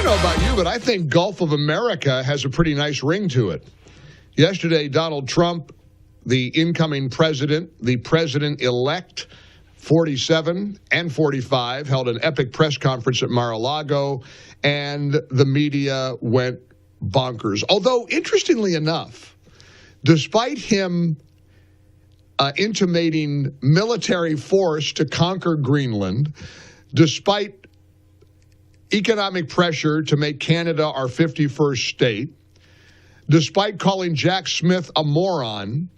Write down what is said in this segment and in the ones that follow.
know about you, but I think Gulf of America has a pretty nice ring to it. Yesterday, Donald Trump, the incoming president, the president-elect, 47 and 45, held an epic press conference at Mar-a-Lago, and the media went bonkers. Although, interestingly enough, despite him intimating military force to conquer Greenland, despite economic pressure to make Canada our 51st state, despite calling Jack Smith a moron,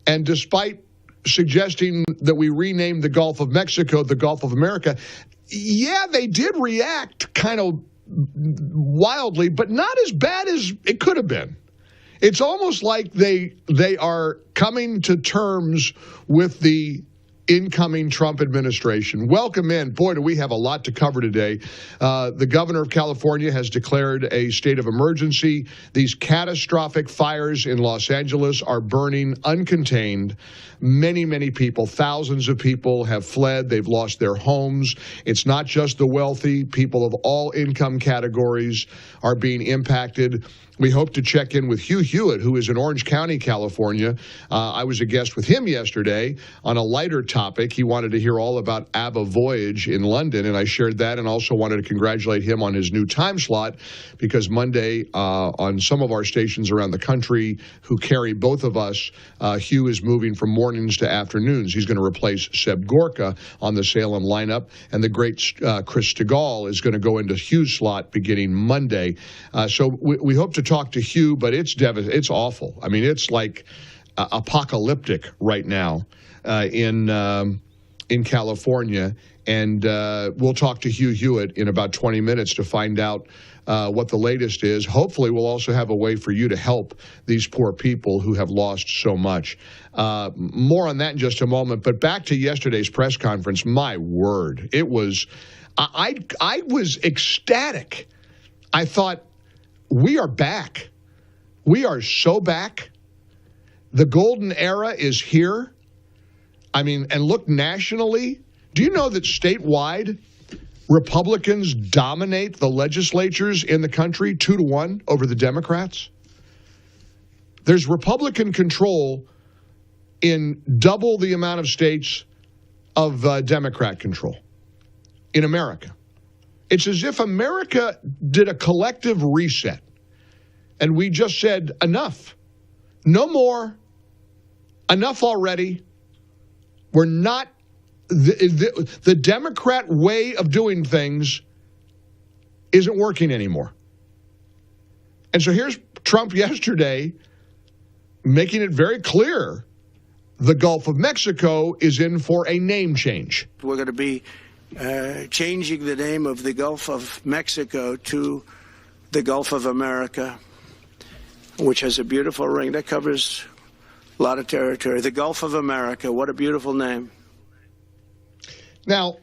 and despite suggesting that we rename the Gulf of Mexico the Gulf of America, yeah, they did react kind of wildly, but not as bad as it could have been. It's almost like they are coming to terms with the incoming Trump administration. Welcome in. Boy, do we have a lot to cover today. The governor of California has declared a state of emergency. These catastrophic fires in Los Angeles are burning uncontained. Many, many people, thousands of people have fled. They've lost their homes. It's not just the wealthy. People of all income categories are being impacted. We hope to check in with Hugh Hewitt, who is in Orange County, California. I was a guest with him yesterday on a lighter topic. He wanted to hear all about ABBA Voyage in London, and I shared that, and also wanted to congratulate him on his new time slot, because Monday on some of our stations around the country who carry both of us, Hugh is moving from mornings to afternoons. He's going to replace Seb Gorka on the Salem lineup, and the great Chris Stegall is going to go into Hugh's slot beginning Monday. So we hope to talk to Hugh, but it's awful. I mean, it's like apocalyptic right now in California, and we'll talk to Hugh Hewitt in about 20 minutes to find out what the latest is. Hopefully, we'll also have a way for you to help these poor people who have lost so much. More on that in just a moment, but back to yesterday's press conference. My word, it was, I was ecstatic. I thought, we are back. We are so back. The golden era is here. I mean, and look nationally. Do you know that statewide, Republicans dominate the legislatures in the country 2-1 over the Democrats? There's Republican control in double the amount of states of Democrat control in America. It's as if America did a collective reset, and we just said, enough. No more. Enough already. We're not, the Democrat way of doing things isn't working anymore. And so here's Trump yesterday making it very clear the Gulf of Mexico is in for a name change. We're going to be changing the name of the Gulf of Mexico to the Gulf of America, which has a beautiful ring that covers a lot of territory. The Gulf of America, what a beautiful name. Now,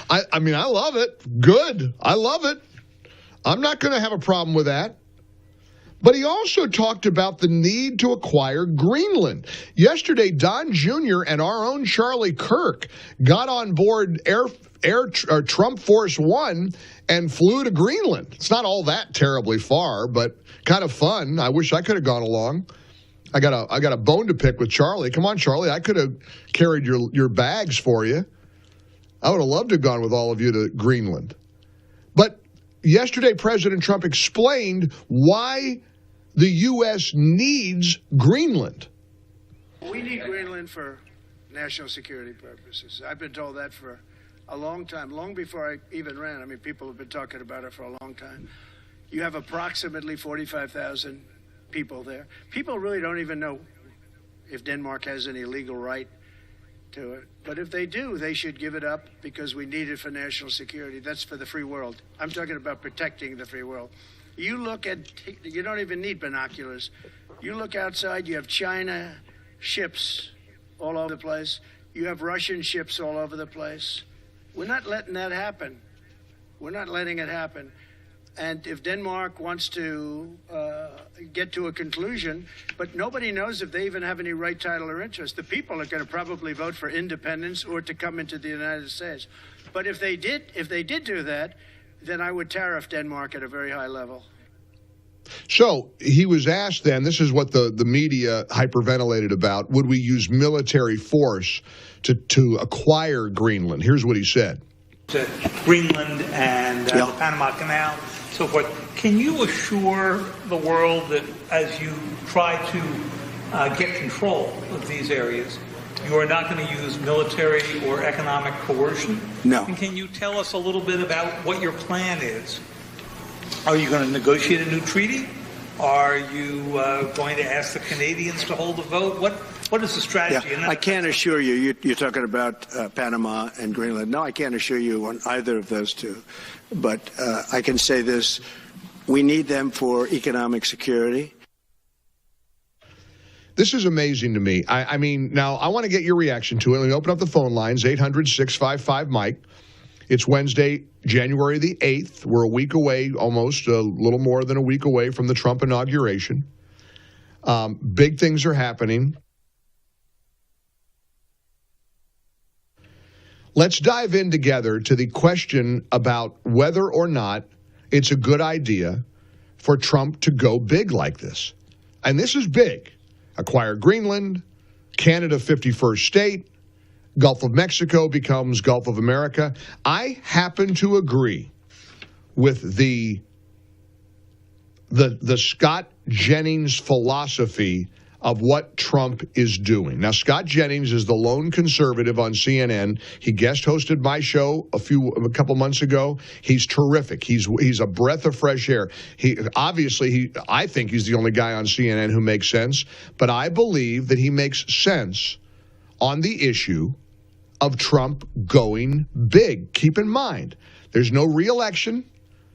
I mean, I love it. Good. I love it. I'm not going to have a problem with that. But he also talked about the need to acquire Greenland. Yesterday, Don Jr. and our own Charlie Kirk got on board Trump Force One and flew to Greenland. It's not all that terribly far, but kind of fun. I wish I could have gone along. I got a bone to pick with Charlie. Come on, Charlie. I could have carried your bags for you. I would have loved to have gone with all of you to Greenland. But yesterday, President Trump explained why the U.S. needs Greenland. We need Greenland for national security purposes. I've been told that for a long time, long before I even ran. I mean, people have been talking about it for a long time. You have approximately 45,000 people there. People really don't even know if Denmark has any legal right to it. But if they do, they should give it up because we need it for national security. That's for the free world. I'm talking about protecting the free world. You look at, you don't even need binoculars. You look outside, you have China ships all over the place. You have Russian ships all over the place. We're not letting that happen. We're not letting it happen. And if Denmark wants to get to a conclusion, but nobody knows if they even have any right, title, or interest. The people are going to probably vote for independence or to come into the United States. But if they did do that, then I would tariff Denmark at a very high level. So he was asked then, this is what the media hyperventilated about, would we use military force to acquire Greenland? Here's what he said. Greenland and the Panama Canal, so forth. Can you assure the world that as you try to get control of these areas, you are not going to use military or economic coercion? No. And can you tell us a little bit about what your plan is? Are you going to negotiate a new treaty? Are you going to ask the Canadians to hold a vote? What is the strategy? Yeah, I can't assure you. You're talking about Panama and Greenland. No, I can't assure you on either of those two. But I can say this. We need them for economic security. This is amazing to me. I mean, now I want to get your reaction to it. Let me open up the phone lines, 800-655-MIKE. It's Wednesday, January the 8th. We're a week away, almost a little more than a week away from the Trump inauguration. Big things are happening. Let's dive in together to the question about whether or not it's a good idea for Trump to go big like this. And this is big. Acquire Greenland, Canada 51st state, Gulf of Mexico becomes Gulf of America. I happen to agree with the Scott Jennings philosophy of what Trump is doing. Now, Scott Jennings is the lone conservative on CNN. He guest hosted my show a couple months ago. He's terrific. He's a breath of fresh air. I think he's the only guy on CNN who makes sense, but I believe that he makes sense on the issue of Trump going big. Keep in mind, there's no re-election.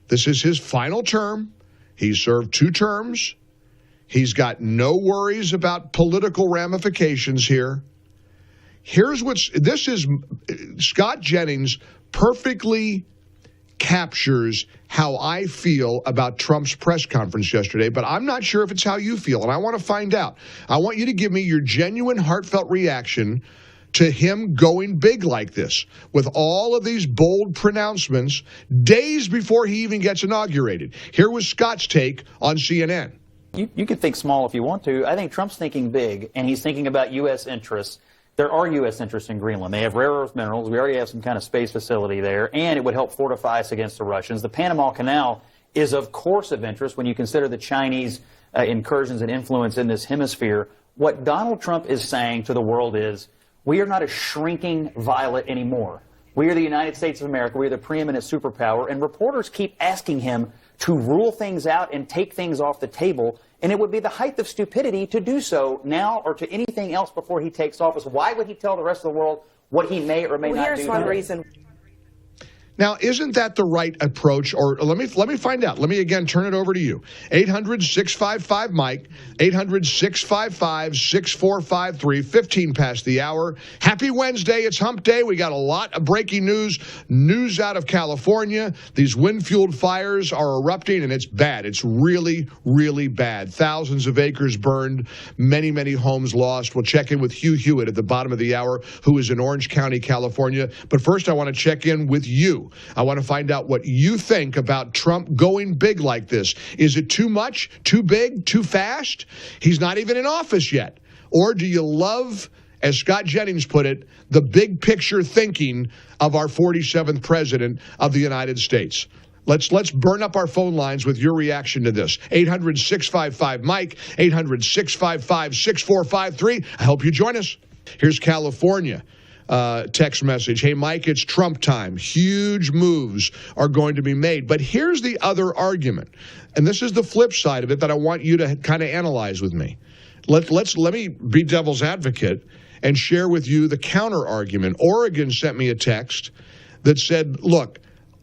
This is his final term. He's served 2 terms. He's got no worries about political ramifications here. Scott Jennings perfectly captures how I feel about Trump's press conference yesterday, but I'm not sure if it's how you feel, and I want to find out. I want you to give me your genuine, heartfelt reaction to him going big like this, with all of these bold pronouncements days before he even gets inaugurated. Here was Scott's take on CNN. You can think small if you want to. I think Trump's thinking big, and he's thinking about U.S. interests. There are U.S. interests in Greenland. They have rare earth minerals. We already have some kind of space facility there, and it would help fortify us against the Russians. The Panama Canal is, of course, of interest when you consider the Chinese incursions and influence in this hemisphere. What Donald Trump is saying to the world is, we are not a shrinking violet anymore. We are the United States of America. We are the preeminent superpower. And reporters keep asking him to rule things out and take things off the table. And it would be the height of stupidity to do so now or to anything else before he takes office. Why would he tell the rest of the world what he may or may not do? Here's one reason. Now, isn't that the right approach? Or let me find out. Let me again turn it over to you. 800-655-MIKE, 800-655-6453, 15 past the hour. Happy Wednesday. It's hump day. We got a lot of breaking news out of California. These wind-fueled fires are erupting, and it's bad. It's really, really bad. Thousands of acres burned, many, many homes lost. We'll check in with Hugh Hewitt at the bottom of the hour, who is in Orange County, California. But first, I want to check in with you. I want to find out what you think about Trump going big like this. Is it too much, too big, too fast? He's not even in office yet. Or do you love, as Scott Jennings put it, the big picture thinking of our 47th president of the United States? Let's burn up our phone lines with your reaction to this. 800-655-MIKE, 800-655-6453. I hope you join us. Here's California. Text message. Hey, Mike, it's Trump time. Huge moves are going to be made. But here's the other argument, and this is the flip side of it that I want you to kind of analyze with me. Let me be devil's advocate and share with you the counter argument. Oregon sent me a text that said, look,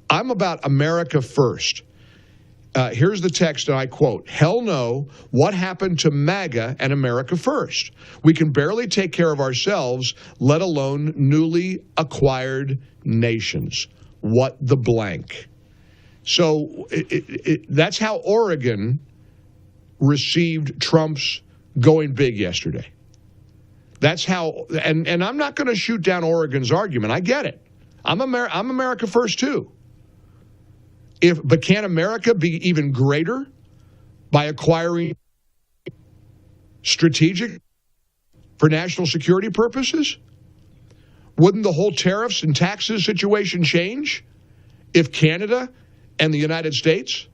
I'm about America first. Here's the text, and I quote, hell no, what happened to MAGA and America first? We can barely take care of ourselves, let alone newly acquired nations. What the blank? So that's how Oregon received Trump's going big yesterday. That's how, and I'm not going to shoot down Oregon's argument. I get it. I'm America first, too. But can America be even greater by acquiring strategic for national security purposes? Wouldn't the whole tariffs and taxes situation change if Canada and the United States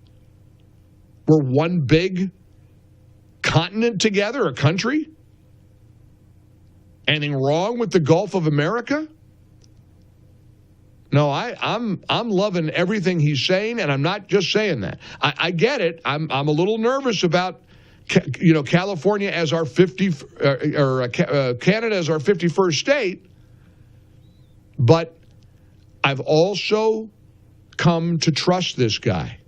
were one big continent together, a country? Anything wrong with the Gulf of America? No, I'm loving everything he's saying, and I'm not just saying that. I get it. I'm a little nervous about California as our Canada as our 51st state, but I've also come to trust this guy.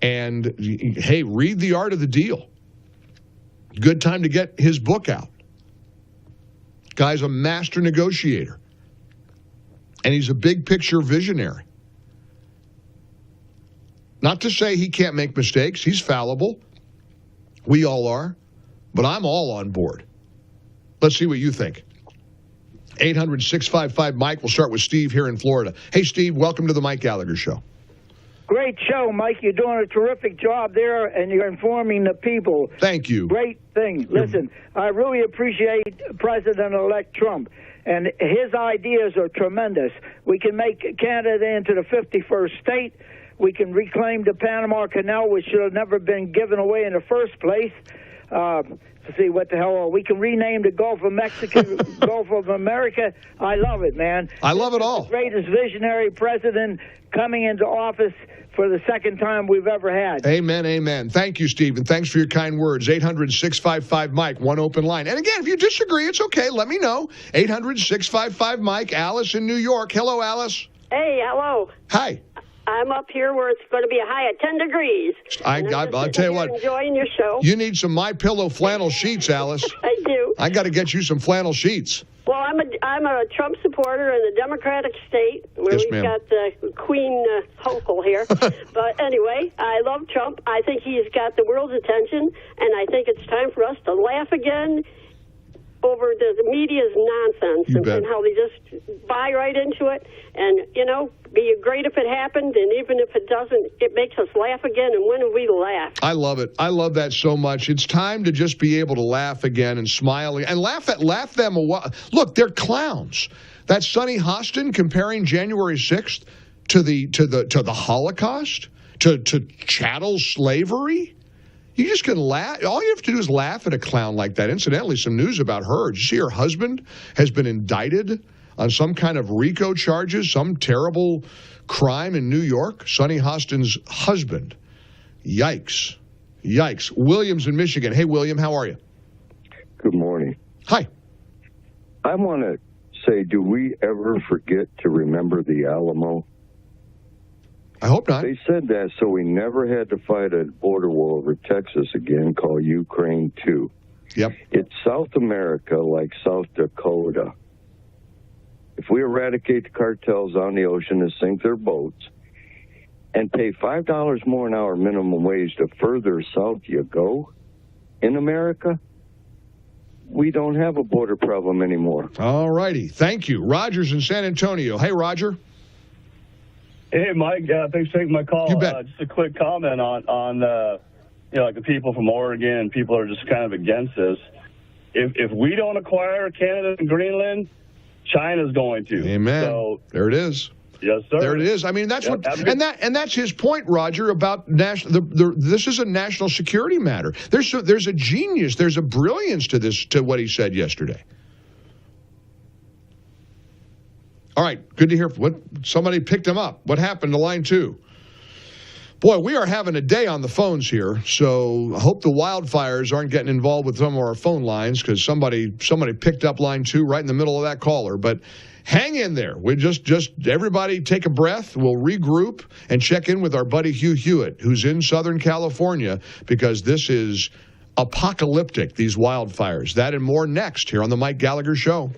And hey, read The Art of the Deal. Good time to get his book out. Guy's a master negotiator. And he's a big picture visionary. Not to say he can't make mistakes. He's fallible. We all are. But I'm all on board. Let's see what you think. 800-655-MIKE. We'll start with Steve here in Florida. Hey, Steve, welcome to the Mike Gallagher Show. Great show, Mike. You're doing a terrific job there, and you're informing the people. Thank you. Great thing. Listen, I really appreciate President-elect Trump, and his ideas are tremendous. We can make Canada into the 51st state. We can reclaim the Panama Canal, which should have never been given away in the first place. Let's see, what the hell? We can rename the Gulf of Mexico, Gulf of America. I love it, man. I love it all. The greatest visionary president coming into office for the second time we've ever had. Amen, amen. Thank you, Steve, and thanks for your kind words. 800-655-MIKE, one open line. And again, if you disagree, it's okay. Let me know. 800-655-MIKE, Alice in New York. Hello, Alice. Hey, hello. Hi. I'm up here where it's going to be a high of 10 degrees. I'll tell you what. Enjoying your show. You need some MyPillow flannel sheets, Alice. I do. I got to get you some flannel sheets. Well, I'm a Trump supporter in the Democratic state where we've got the Queen Hochul here. But anyway, I love Trump. I think he's got the world's attention, and I think it's time for us to laugh again over the media's nonsense and how they just buy right into it. And, be great if it happened, and even if it doesn't, it makes us laugh again, and when have we laughed? I love it. I love that so much. It's time to just be able to laugh again and smile and laugh them a while. Look, they're clowns. That's Sonny Hostin comparing January 6th to the Holocaust, to chattel slavery. You just can laugh. All you have to do is laugh at a clown like that. Incidentally, some news about her. Did you see her husband has been indicted on some kind of RICO charges, some terrible crime in New York? Sonny Hostin's husband. Yikes. Yikes. William's in Michigan. Hey, William, how are you? Good morning. Hi. I want to say, do we ever forget to remember the Alamo? I hope not. They said that so we never had to fight a border war over Texas again called Ukraine 2. Yep. It's South America like South Dakota. If we eradicate the cartels on the ocean and sink their boats and pay $5 more an hour minimum wage the further south you go in America, we don't have a border problem anymore. All righty. Thank you. Roger's in San Antonio. Hey, Roger. Hey, Mike. Thanks for taking my call. You bet. Just a quick comment on like the people from Oregon. People are just kind of against this. If we don't acquire Canada and Greenland, China's going to. Amen. So, there it is. Yes, sir. There it is. I mean, that's and that's his point, Roger, about this is a national security matter. There's a genius, there's a brilliance to what he said yesterday. All right, good to hear. Somebody picked him up. What happened to line 2? Boy, we are having a day on the phones here, so I hope the wildfires aren't getting involved with some of our phone lines because somebody picked up line 2 right in the middle of that caller. But hang in there. We just everybody take a breath. We'll regroup and check in with our buddy Hugh Hewitt, who's in Southern California, because this is apocalyptic, these wildfires. That and more next here on the Mike Gallagher Show.